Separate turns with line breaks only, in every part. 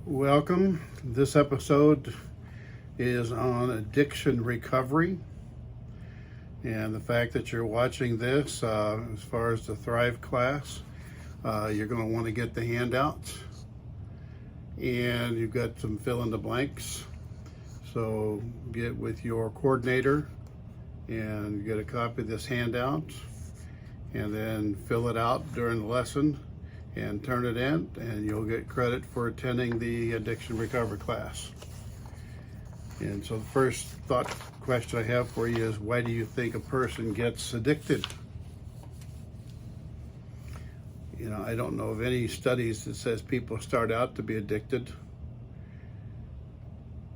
Welcome. This episode is on addiction recovery, and the fact that you're watching this, as far as the Thrive class, you're going to want to get the handouts, and you've got some fill in the blanks. So get with your coordinator and get a copy of this handout, and then fill it out during the lesson and turn it in, and you'll get credit for attending the addiction recovery class. And so the first thought question I have for you is, why do you think a person gets addicted? I don't know of any studies that says people start out to be addicted.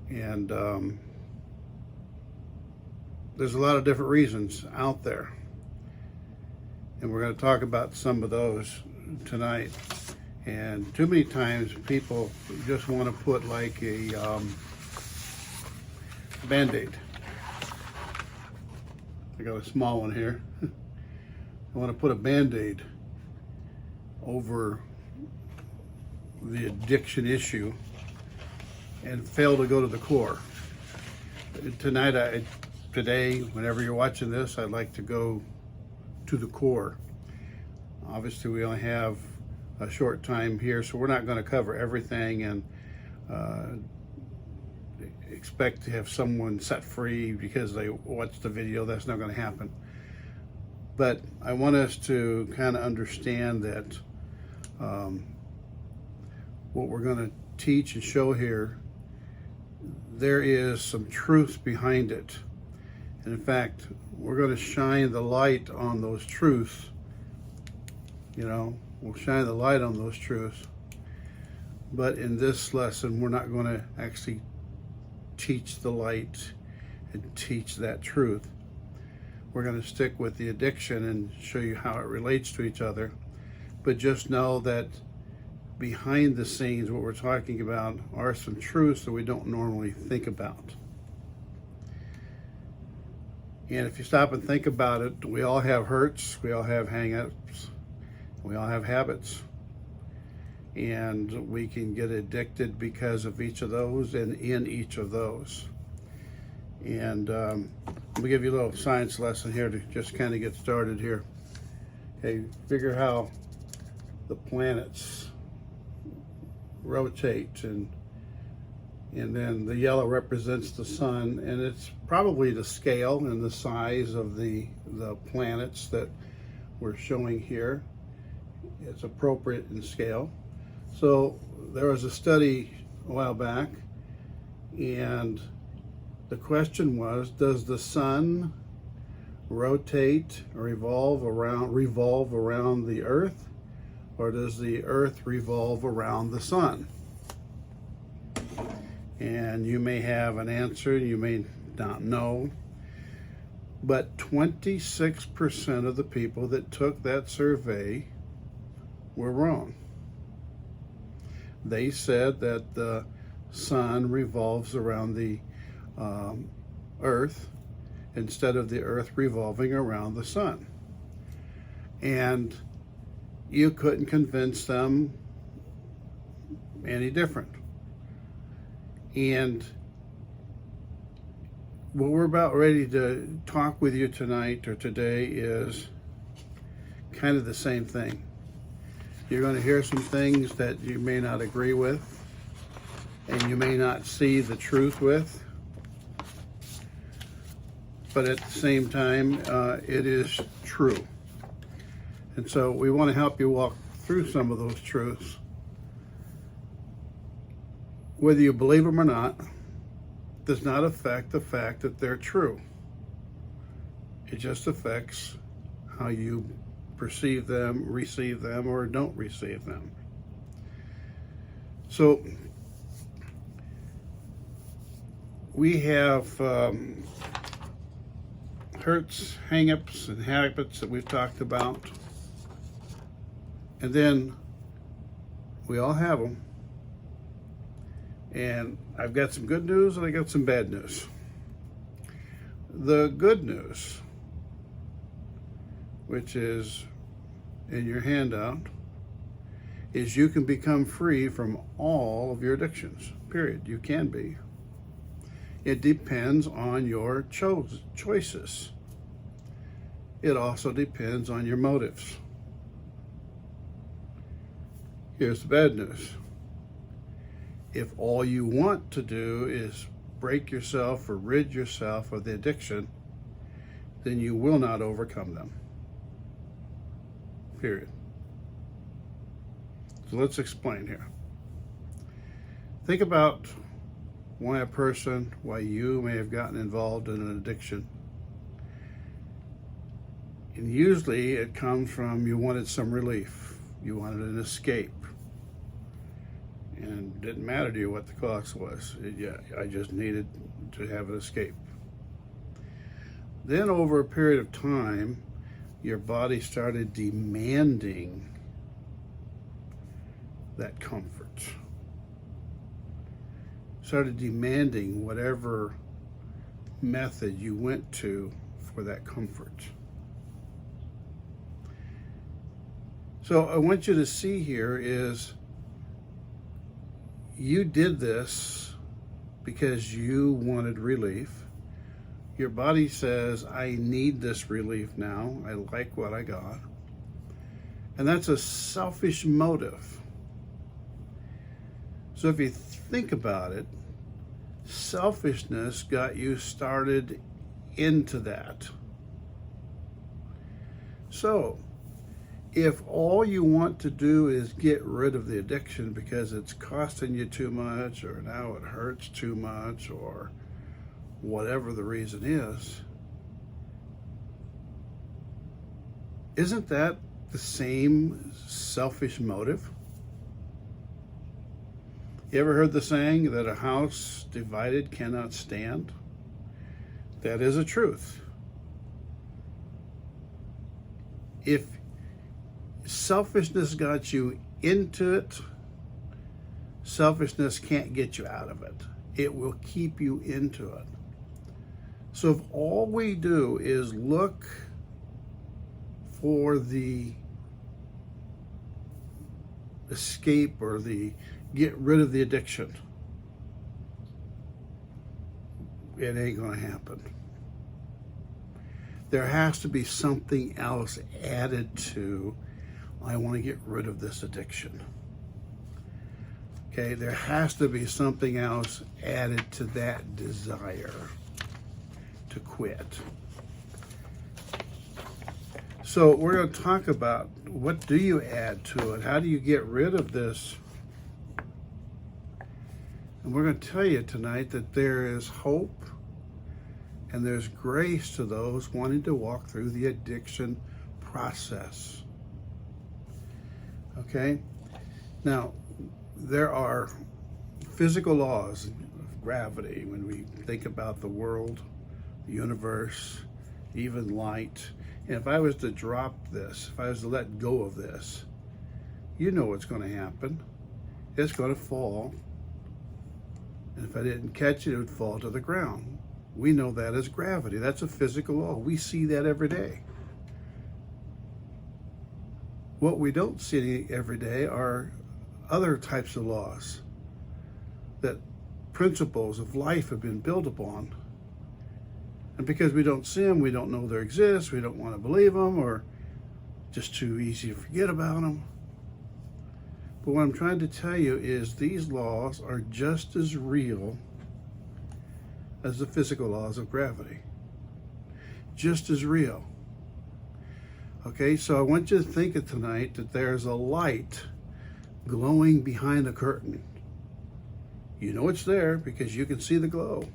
And there's a lot of different reasons out there. And we're going to talk about some of those tonight. And too many times people just want to put like a Band-Aid. I got a small one here. I want to put a Band-Aid over the addiction issue and fail to go to the core. Today, whenever you're watching this, I'd like to go to the core. Obviously, we only have a short time here, so we're not going to cover everything and expect to have someone set free because they watched the video. That's not going to happen. But I want us to kind of understand that what we're going to teach and show here, there is some truth behind it. And in fact, we're going to shine the light on those truths. We'll shine the light on those truths. But in this lesson, we're not going to actually teach the light and teach that truth. We're going to stick with the addiction and show you how it relates to each other. But just know that behind the scenes, what we're talking about are some truths that we don't normally think about. And if you stop and think about it, we all have hurts, we all have hang-ups, we all have habits. And we can get addicted because of each of those and in each of those. And let me give you a little science lesson here to just kind of get started here. Okay, figure how the planets rotate, and then the yellow represents the sun, and it's probably the scale and the size of the planets that we're showing here. It's appropriate in scale. So there was a study a while back, and the question was, does the sun rotate or revolve around the earth, or does the earth revolve around the sun? And you may have an answer, you may not know, but 26% of the people that took that survey were wrong. They said that the sun revolves around the earth instead of the earth revolving around the sun. And you couldn't convince them any different. And what we're about ready to talk with you tonight or today is kind of the same thing. You're going to hear some things that you may not agree with, and you may not see the truth with, but at the same time, it is true. And so we want to help you walk through some of those truths. Whether you believe them or not does not affect the fact that they're true. It just affects how you perceive them, receive them, or don't receive them. So we have hurts, hang-ups, and habits that we've talked about. And then we all have them. And I've got some good news and I got some bad news. The good news, which is in your handout, is you can become free from all of your addictions, period. You can be. It depends on your choices. It also depends on your motives. Here's the bad news. If all you want to do is break yourself or rid yourself of the addiction, then you will not overcome them. Period. So let's explain here. Think about why you may have gotten involved in an addiction. And usually it comes from you wanted some relief. You wanted an escape. And it didn't matter to you what the cost was. I just needed to have an escape. Then over a period of time, your body started demanding that comfort. Started demanding whatever method you went to for that comfort. So I want you to see here is you did this because you wanted relief. Your body says, I need this relief now. I like what I got. And that's a selfish motive. So if you think about it, selfishness got you started into that. So if all you want to do is get rid of the addiction because it's costing you too much, or now it hurts too much, or whatever the reason is, isn't that the same selfish motive? You ever heard the saying that a house divided cannot stand? That is a truth. If selfishness got you into it, selfishness can't get you out of it. It will keep you into it. So if all we do is look for the escape or the get rid of the addiction, it ain't going to happen. There has to be something else added to, I want to get rid of this addiction. Okay, there has to be something else added to that desire to quit. So we're going to talk about what do you add to it? How do you get rid of this? And we're going to tell you tonight that there is hope and there's grace to those wanting to walk through the addiction process. Okay? Now, there are physical laws of gravity when we think about the world, the universe, even light. And if I was to drop this, if I was to let go of this, you know what's going to happen. It's going to fall. And if I didn't catch it, it would fall to the ground. We know that as gravity. That's a physical law. We see that every day. What we don't see every day are other types of laws that principles of life have been built upon. And because we don't see them, we don't know they exist, we don't want to believe them, or just too easy to forget about them. But what I'm trying to tell you is these laws are just as real as the physical laws of gravity. Just as real. Okay, so I want you to think of tonight that there's a light glowing behind the curtain. You know it's there because you can see the glow.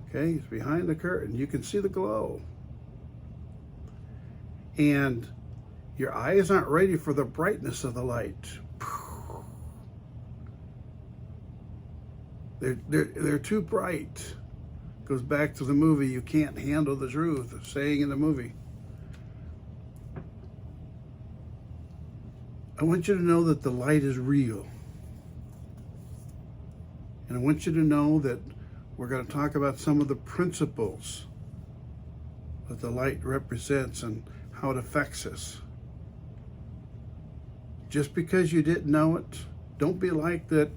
Okay, it's behind the curtain. You can see the glow. And your eyes aren't ready for the brightness of the light. They're too bright. Goes back to the movie, you can't handle the truth, saying in the movie. I want you to know that the light is real. And I want you to know that we're going to talk about some of the principles that the light represents and how it affects us. just because you didn't know it, don't be like that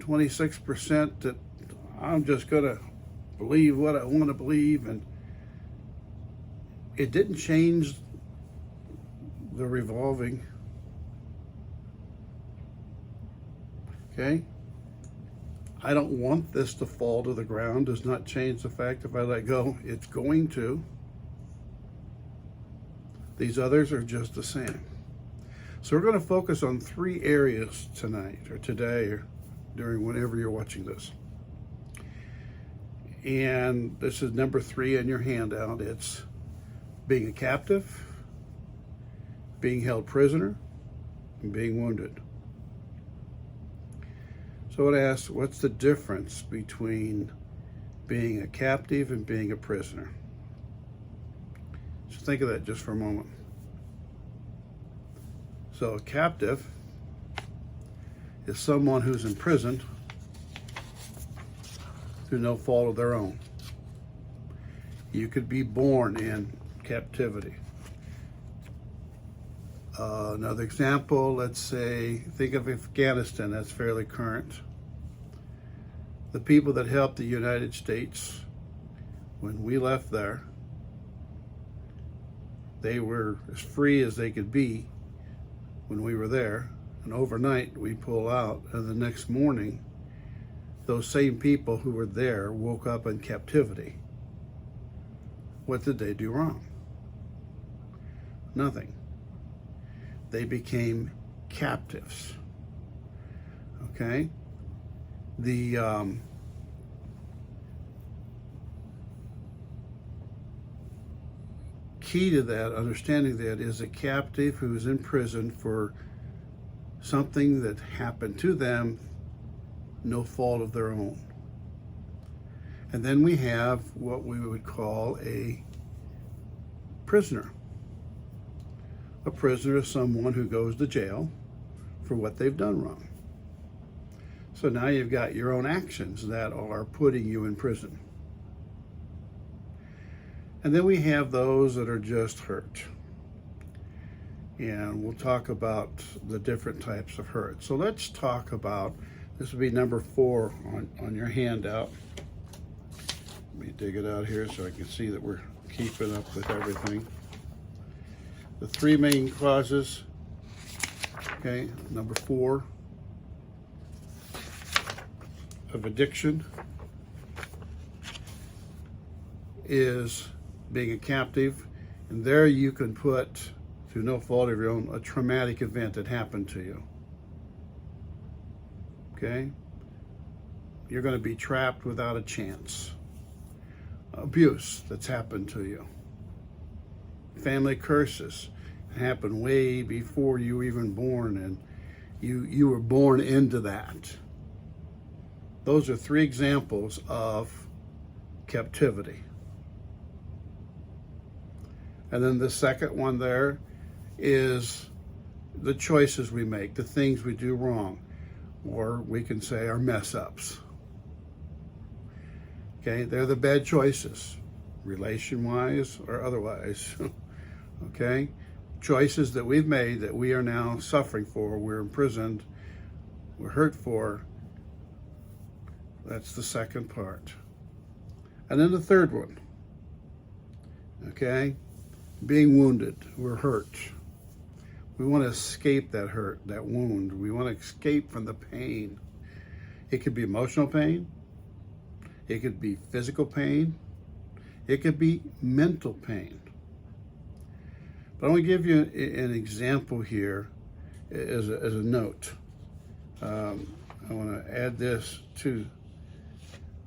26% that I'm just going to believe what I want to believe. And it didn't change the revolving. Okay? I don't want this to fall to the ground. Does not change the fact if I let go, it's going to. These others are just the same. So we're going to focus on 3 areas tonight or today or during whenever you're watching this. And this is number 3 in your handout. It's being a captive, being held prisoner, and being wounded. So I would ask, what's the difference between being a captive and being a prisoner? So think of that just for a moment. So a captive is someone who's imprisoned through no fault of their own. You could be born in captivity. Another example, let's say, think of Afghanistan, that's fairly current. The people that helped the United States when we left there, they were as free as they could be when we were there. And overnight we pull out, and the next morning, those same people who were there woke up in captivity. What did they do wrong? Nothing. They became captives. Okay? The key to that, understanding that, is a captive who is in prison for something that happened to them, no fault of their own. And then we have what we would call a prisoner. A prisoner is someone who goes to jail for what they've done wrong. So now you've got your own actions that are putting you in prison. And then we have those that are just hurt. And we'll talk about the different types of hurt. So let's talk about, this will be number 4 on your handout. Let me dig it out here so I can see that we're keeping up with everything. The 3 main causes, okay, number 4, of addiction is being a captive. And there you can put, through no fault of your own, a traumatic event that happened to you. Okay? You're going to be trapped without a chance. Abuse that's happened to you. Family curses happened way before you were even born, and you were born into that. Those are 3 examples of captivity. And then the second one there is the choices we make, the things we do wrong, or we can say our mess ups. Okay, they're the bad choices, relation-wise or otherwise. Okay, choices that we've made that we are now suffering for, we're imprisoned, we're hurt for. That's the second part. And then the third one, okay, being wounded, we're hurt. We want to escape that hurt, that wound. We want to escape from the pain. It could be emotional pain. It could be physical pain. It could be mental pain. But I want to give you an example here as a note. I want to add this to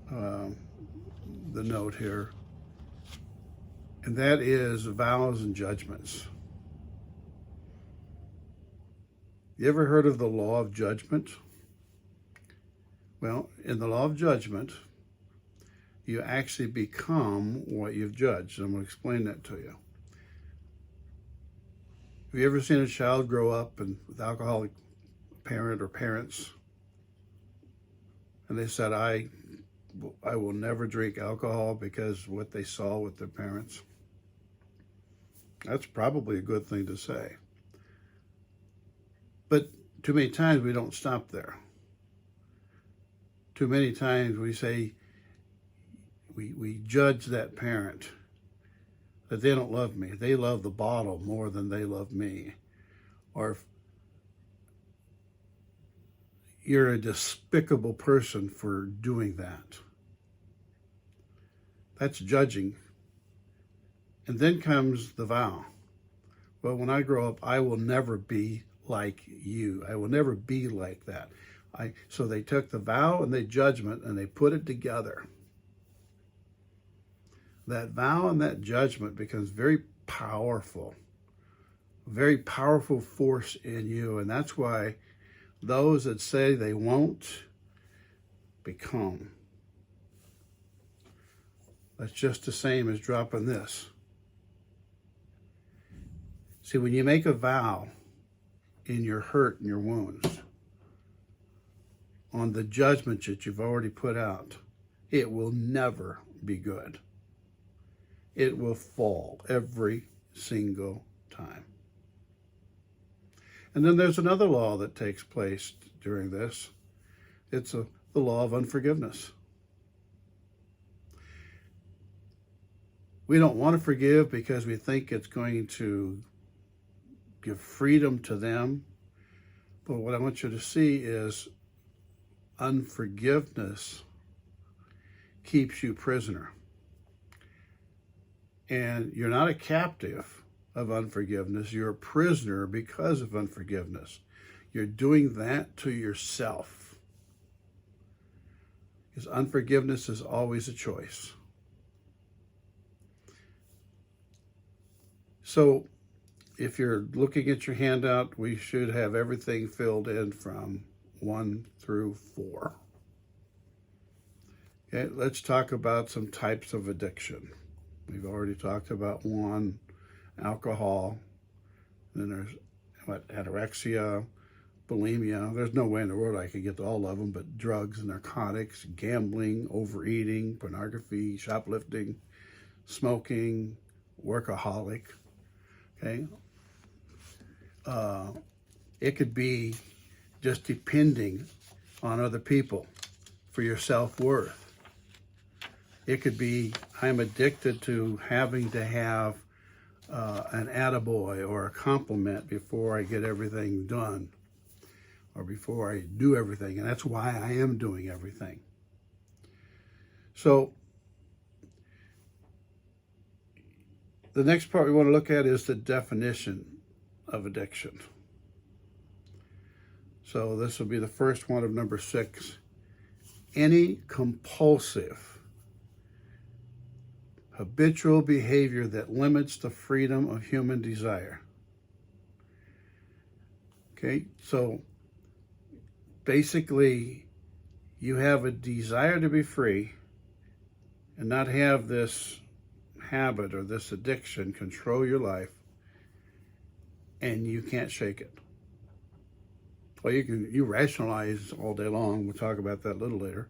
the note here, and that is vows and judgments. You ever heard of the law of judgment? Well, in the law of judgment, you actually become what you've judged. I'm going to explain that to you. Have you ever seen a child grow up with alcoholic parent or parents, and they said, I will never drink alcohol because what they saw with their parents? That's probably a good thing to say. But too many times we don't stop there. Too many times we say, we judge that parent that they don't love me. They love the bottle more than they love me. Or you're a despicable person for doing that. That's judging. And then comes the vow. Well, when I grow up, I will never be like you. I will never be like that. So they took the vow and the judgment and they put it together. That vow and that judgment becomes very powerful force in you. And that's why those that say they won't become. That's just the same as dropping this. See, when you make a vow in your hurt and your wounds, on the judgment that you've already put out, it will never be good. It will fall every single time. And then there's another law that takes place during this. It's the law of unforgiveness. We don't want to forgive because we think it's going to give freedom to them. But what I want you to see is unforgiveness keeps you prisoner. And you're not a captive of unforgiveness. You're a prisoner because of unforgiveness. You're doing that to yourself. Because unforgiveness is always a choice. So if you're looking at your handout, we should have everything filled in from 1 through 4. Okay, let's talk about some types of addiction. We've already talked about one, alcohol. Then there's anorexia, bulimia. There's no way in the world I could get to all of them, but drugs, narcotics, gambling, overeating, pornography, shoplifting, smoking, workaholic. Okay. It could be just depending on other people for your self-worth. It could be, I'm addicted to having to have an attaboy or a compliment before I get everything done or before I do everything. And that's why I am doing everything. So the next part we want to look at is the definition of addiction. So this will be the first one of number 6. Any compulsive, habitual behavior that limits the freedom of human desire. Okay, so basically you have a desire to be free and not have this habit or this addiction control your life, and you can't shake it. Well, you rationalize all day long. We'll talk about that a little later.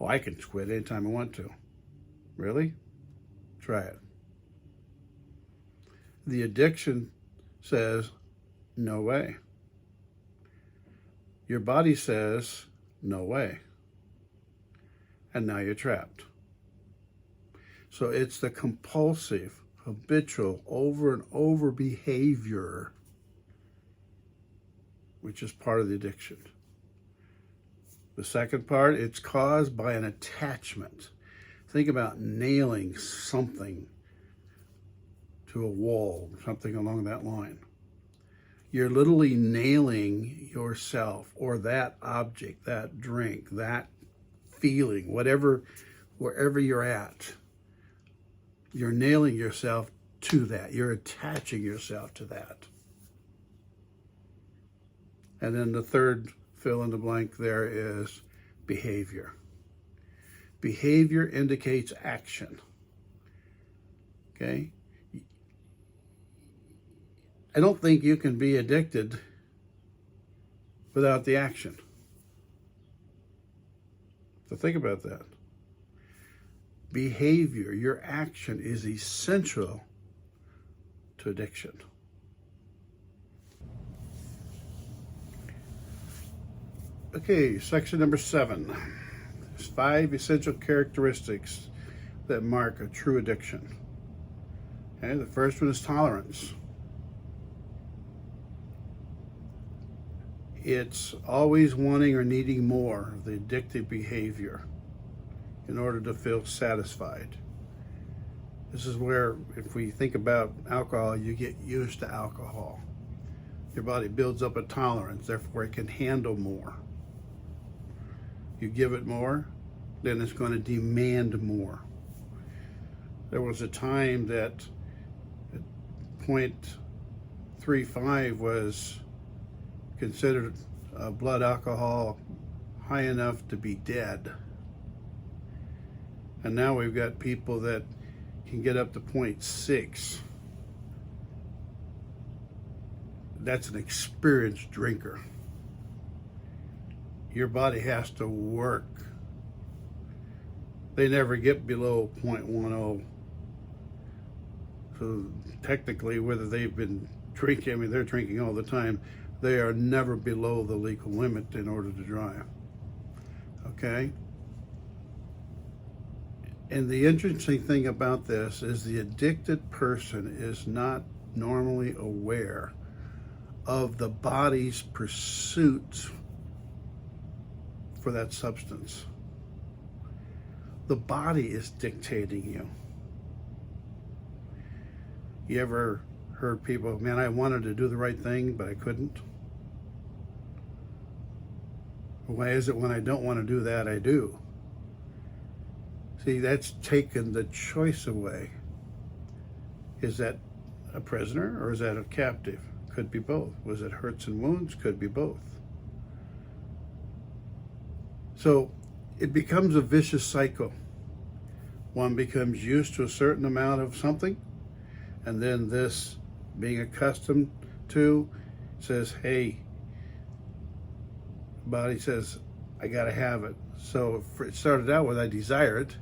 Oh, I can quit anytime I want to. Really? Try it. The addiction says, no way. Your body says, no way. And now you're trapped. So it's the compulsive, habitual, over and over behavior, which is part of the addiction. The second part, it's caused by an attachment. Think about nailing something to a wall, something along that line. You're literally nailing yourself or that object, that drink, that feeling, whatever, wherever you're at. You're nailing yourself to that. You're attaching yourself to that. And then the third fill in the blank there is behavior. Behavior indicates action. Okay? I don't think you can be addicted without the action. So think about that. Behavior, your action is essential to addiction. Okay, section number 7. There's 5 essential characteristics that mark a true addiction. Okay, the first one is tolerance. It's always wanting or needing more of the addictive behavior in order to feel satisfied. This is where, if we think about alcohol, you get used to alcohol. Your body builds up a tolerance, therefore it can handle more. You give it more, then it's going to demand more. There was a time that 0.35 was considered blood alcohol high enough to be dead. And now we've got people that can get up to 0.6. That's an experienced drinker. Your body has to work. They never get below 0.10. So technically, whether they've been drinking, I mean, they're drinking all the time, they are never below the legal limit in order to drive. Okay? And the interesting thing about this is the addicted person is not normally aware of the body's pursuit for that substance. The body is dictating you. You ever heard people, man, I wanted to do the right thing, but I couldn't? Why is it when I don't want to do that, I do? See, that's taken the choice away. Is that a prisoner or is that a captive? Could be both. Was it hurts and wounds? Could be both. So it becomes a vicious cycle. One becomes used to a certain amount of something, and then this being accustomed to says, hey, body says, I gotta have it. So it started out with I desire it,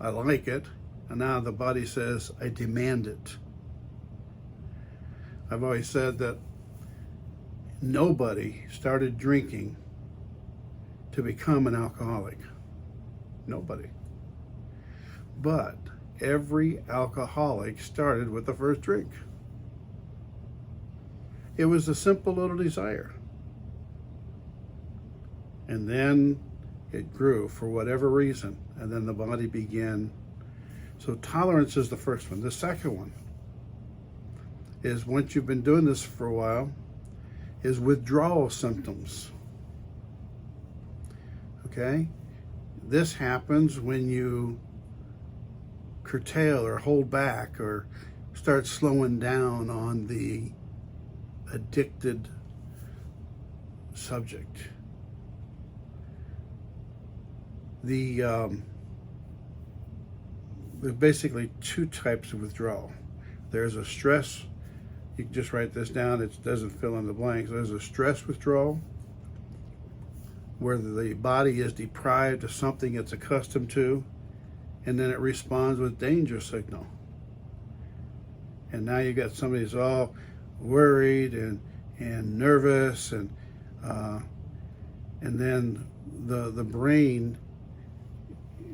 I like it, and now the body says I demand it. I've always said that nobody started drinking to become an alcoholic. Nobody. But every alcoholic started with the first drink. It was a simple little desire. And then it grew for whatever reason, and then the body began. So tolerance is the first one. The second one is, once you've been doing this for a while, is withdrawal symptoms. Okay? This happens when you curtail or hold back or start slowing down on the addicted subject. There's basically 2 types of withdrawal. There's a stress, you can just write this down, it doesn't fill in the blanks. There's a stress withdrawal, where the body is deprived of something it's accustomed to, and then it responds with danger signal. And now you got somebody who's all worried and nervous, and then the brain.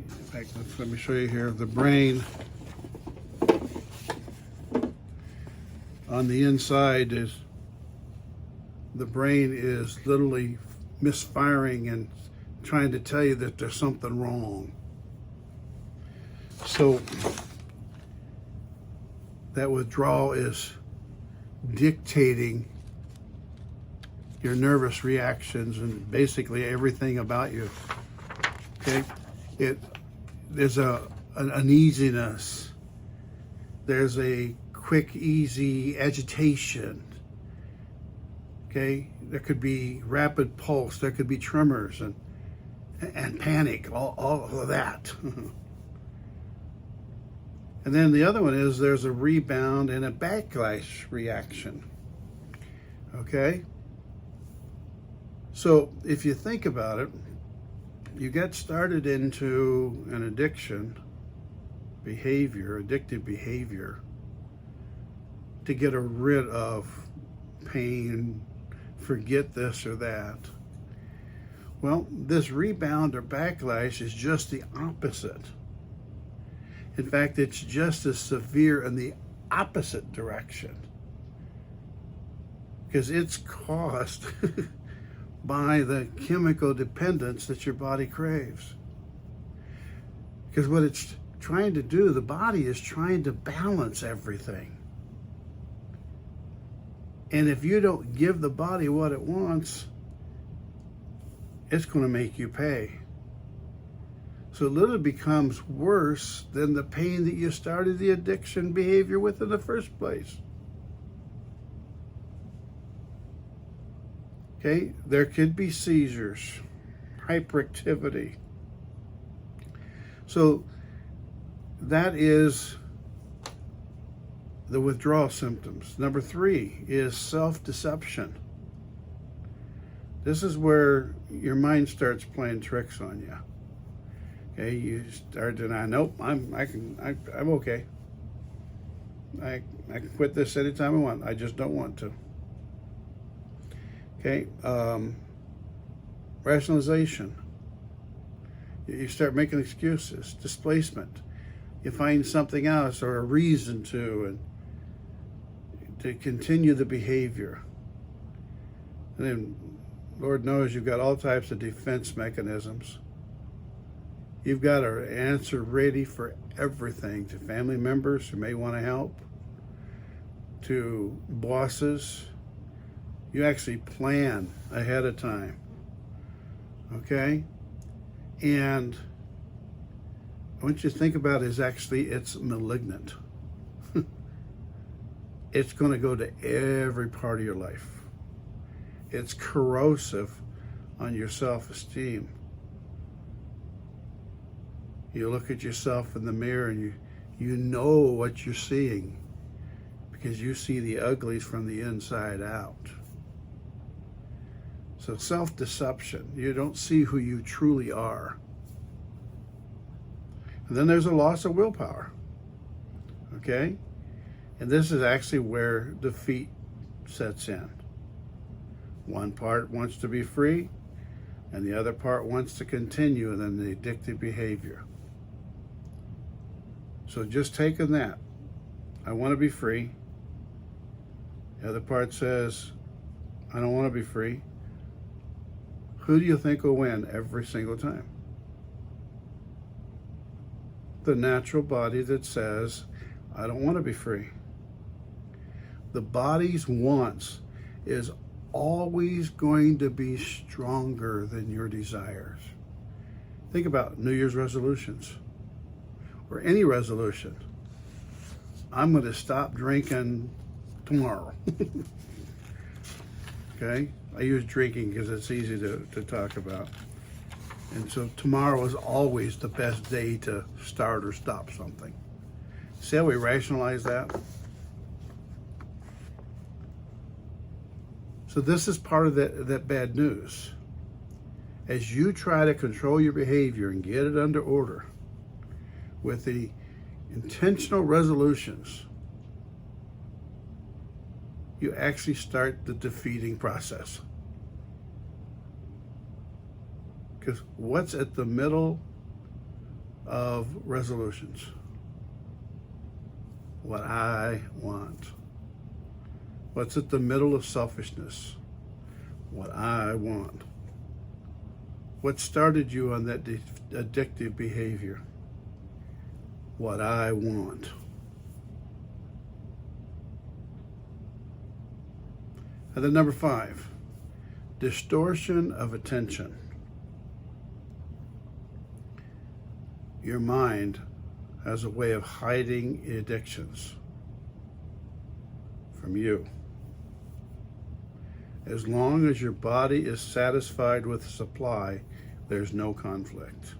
In fact, let me show you here. The brain on the inside is literally misfiring and trying to tell you that there's something wrong. So that withdrawal is dictating your nervous reactions and basically everything about you. Okay? There's an uneasiness. There's a quick, easy agitation. Okay? There could be rapid pulse. There could be tremors and panic, all of that. And then the other one is there's a rebound and a backlash reaction. Okay? So if you think about it, you get started into an addiction behavior, addictive behavior, to get rid of pain, forget this or that. Well, this rebound or backlash is just the opposite. In fact, it's just as severe in the opposite direction, because it's caused by the chemical dependence that your body craves. Because what it's trying to do, the body is trying to balance everything. And if you don't give the body what it wants, it's going to make you pay. So it literally becomes worse than the pain that you started the addiction behavior with in the first place. Okay, there could be seizures, hyperactivity. So that is the withdrawal symptoms. Number 3 is self-deception. This is where your mind starts playing tricks on you. Okay, you start denying, nope, I'm okay. I can quit this anytime I want. I just don't want to. Okay, rationalization. You start making excuses, displacement. You find something else or a reason to continue the behavior. And then, Lord knows, you've got all types of defense mechanisms. You've got an answer ready for everything, to family members who may want to help, to bosses. You actually plan ahead of time. Okay? And what you think about is actually it's malignant. It's going to go to every part of your life. It's corrosive on your self-esteem. You look at yourself in the mirror and you know what you're seeing, because you see the uglies from the inside out. So self-deception, you don't see who you truly are. And then there's a loss of willpower. Okay? And this is actually where defeat sets in. One part wants to be free, and the other part wants to continue in the addictive behavior. So just taking that, I want to be free. The other part says, I don't want to be free. Who do you think will win every single time? The natural body that says, I don't want to be free. The body's wants is always going to be stronger than your desires. Think about New Year's resolutions, or any resolution. I'm going to stop drinking tomorrow. Okay? I use drinking because it's easy to talk about. And so tomorrow is always the best day to start or stop something. See how we rationalize that? So this is part of that bad news. As you try to control your behavior and get it under order with the intentional resolutions, you actually start the defeating process. Because what's at the middle of resolutions? What I want. What's at the middle of selfishness? What I want. What started you on that addictive behavior? What I want. And then number 5, distortion of attention. Your mind has a way of hiding addictions from you. As long as your body is satisfied with supply, there's no conflict.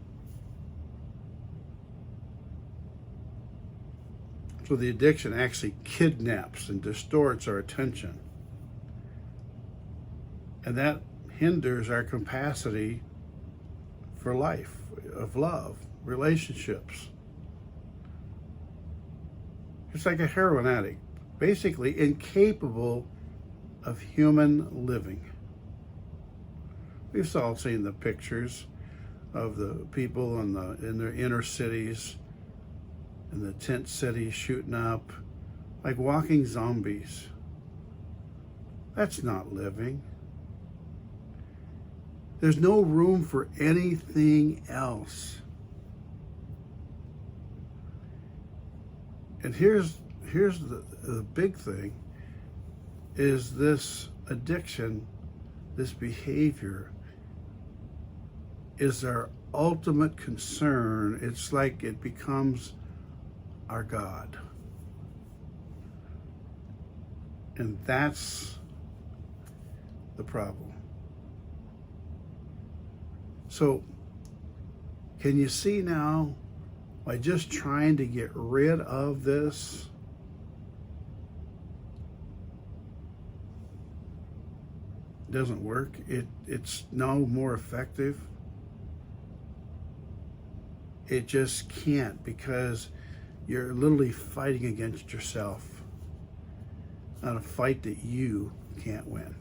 So the addiction actually kidnaps and distorts our attention. And that hinders our capacity for life, of love, relationships. It's like a heroin addict, basically incapable of human living. We've all seen the pictures of the people in their inner cities, in the tent cities shooting up like walking zombies. That's not living. There's no room for anything else. And here's the big thing, is this addiction, this behavior is our ultimate concern. It's like it becomes our God. And that's the problem. So, can you see now, by just trying to get rid of this, doesn't work? It's no more effective. It just can't, because you're literally fighting against yourself on a fight that you can't win.